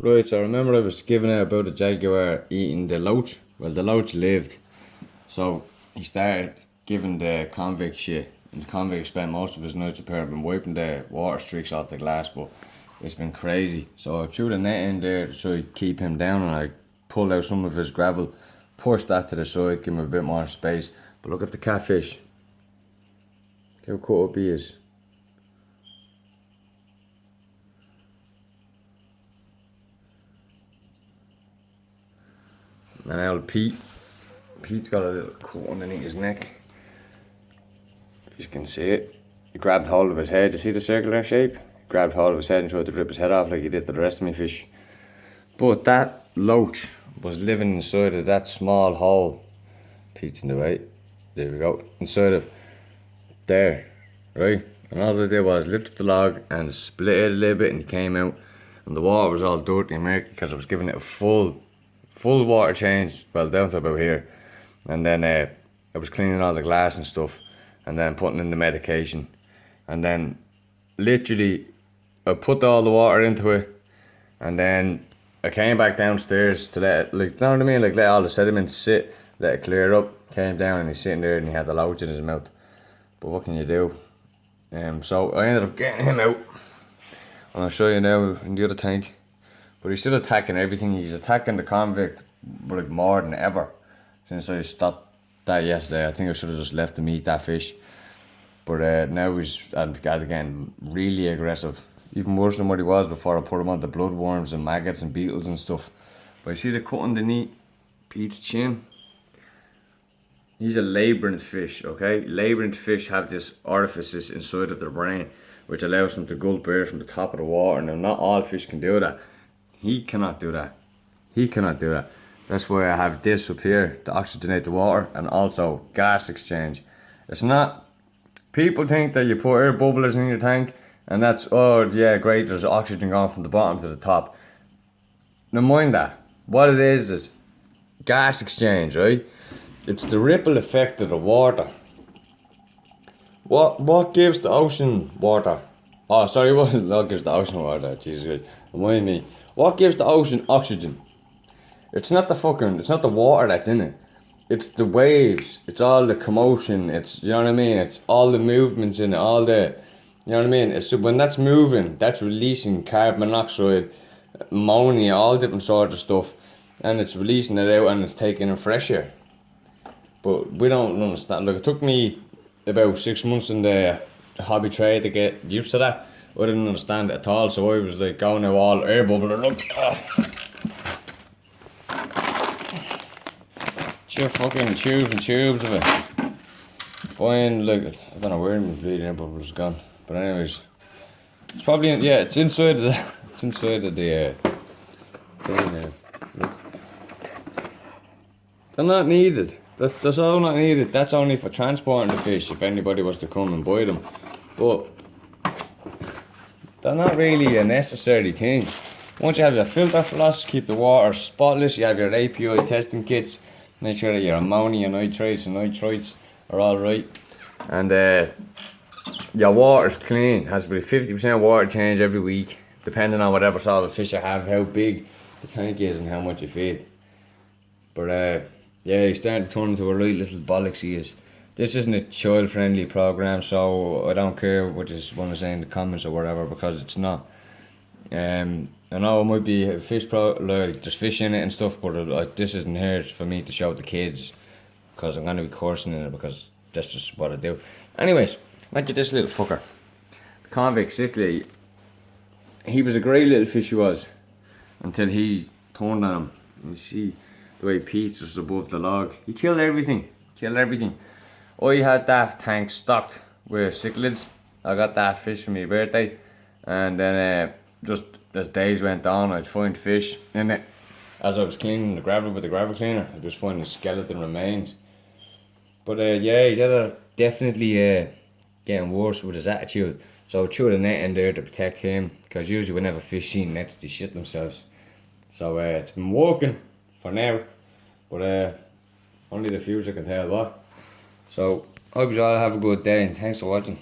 Right, so I remember I was giving out about the jaguar eating the loach. Well, the loach lived, so he started giving the convict shit. And the convict spent most of his nights up here been wiping the water streaks off the glass, but it's been crazy. So I threw the net in there to try to keep him down, and I pulled out some of his gravel, pushed that to the side, give him a bit more space. But look at the catfish. Look how cut up he is. And old Pete's got a little cut underneath his neck. You can see it. He grabbed hold of his head. You see the circular shape? He grabbed hold of his head and tried to rip his head off like he did to the rest of my fish. But that loach was living inside of that small hole. Pete's in the way. There we go. Inside of there. Right? And all I did was lift up the log and split it a little bit, and he came out. And the water was all dirty and murky because I was giving it a full water change, well, down to about here. And then I was cleaning all the glass and stuff, and then putting in the medication. And then literally I put all the water into it, and then I came back downstairs to let it, like, you know what I mean, like, let all the sediment sit, let it clear up. Came down and he's sitting there and he had the loach in his mouth. But what can you do? So I ended up getting him out, and I'll show you now in the other tank. But he's still attacking everything. He's attacking the convict like more than ever since I stopped that yesterday. I think I should have just left him eat that fish. But now he's getting really aggressive. Even worse than what he was before I put him on the bloodworms and maggots and beetles and stuff. But you see the cut underneath Pete's chin? He's a labyrinth fish, okay? Labyrinth fish have this orifices inside of their brain which allows them to gulp air from the top of the water. Now, not all fish can do that. He cannot do that. He cannot do that. That's why I have this up here to oxygenate the water, and also gas exchange. It's not, people think that you put air bubblers in your tank and that's, oh yeah, great, there's oxygen going from the bottom to the top. Now mind that. What it is gas exchange, right? It's the ripple effect of the water. What gives the ocean water? Oh, sorry, what gives the ocean water? Jesus Christ, remind me. What gives the ocean oxygen? It's not the water that's in it. It's the waves. It's all the commotion. It's, you know what I mean? It's all the movements in it. All the, you know what I mean? It's, when that's moving, that's releasing carbon monoxide, ammonia, all different sorts of stuff. And it's releasing it out and it's taking in fresh air. But we don't understand. Look, it took me about 6 months in the hobby trade to get used to that. I didn't understand it at all, so I was like going out all air bubble and look. Sure, fucking tubes and tubes of it. Buying, like, I don't know where my bleeding air bubble was gone. But anyways, it's probably, yeah, it's inside of the, it's inside of the thing now. Look. They're not needed. That's all not needed. That's only for transporting the fish if anybody was to come and buy them. But they're not really a necessary thing. Once you have your filter floss, keep the water spotless, you have your API testing kits, make sure that your ammonia, nitrates and nitrites are alright. And your water's clean. Has to be 50% water change every week, depending on whatever sort of fish you have, how big the tank is and how much you feed. But yeah, he's starting to turn into a right little bollocks, he is. This isn't a child friendly program, so I don't care what you want to say in the comments or whatever, because it's not. I know it might be a fish like there's fish in it and stuff, but this isn't here for me to show the kids, because I'm going to be cursing in it, because that's just what I do. Anyways, look at this little fucker. The convict sickly. He was a great little fish, he was, until he turned on him. You see the way Pete's just above the log. He killed everything. I had that tank stocked with cichlids. I got that fish for my birthday, and then just as days went on, I'd find fish in it. As I was cleaning the gravel with the gravel cleaner, I was finding skeleton remains. But yeah, he's definitely getting worse with his attitude. So I threw the net in there to protect him, because usually whenever fish see nets, they shit themselves. So it's been working for now, but only the future can tell what. So I hope you all have a good day, and thanks for watching.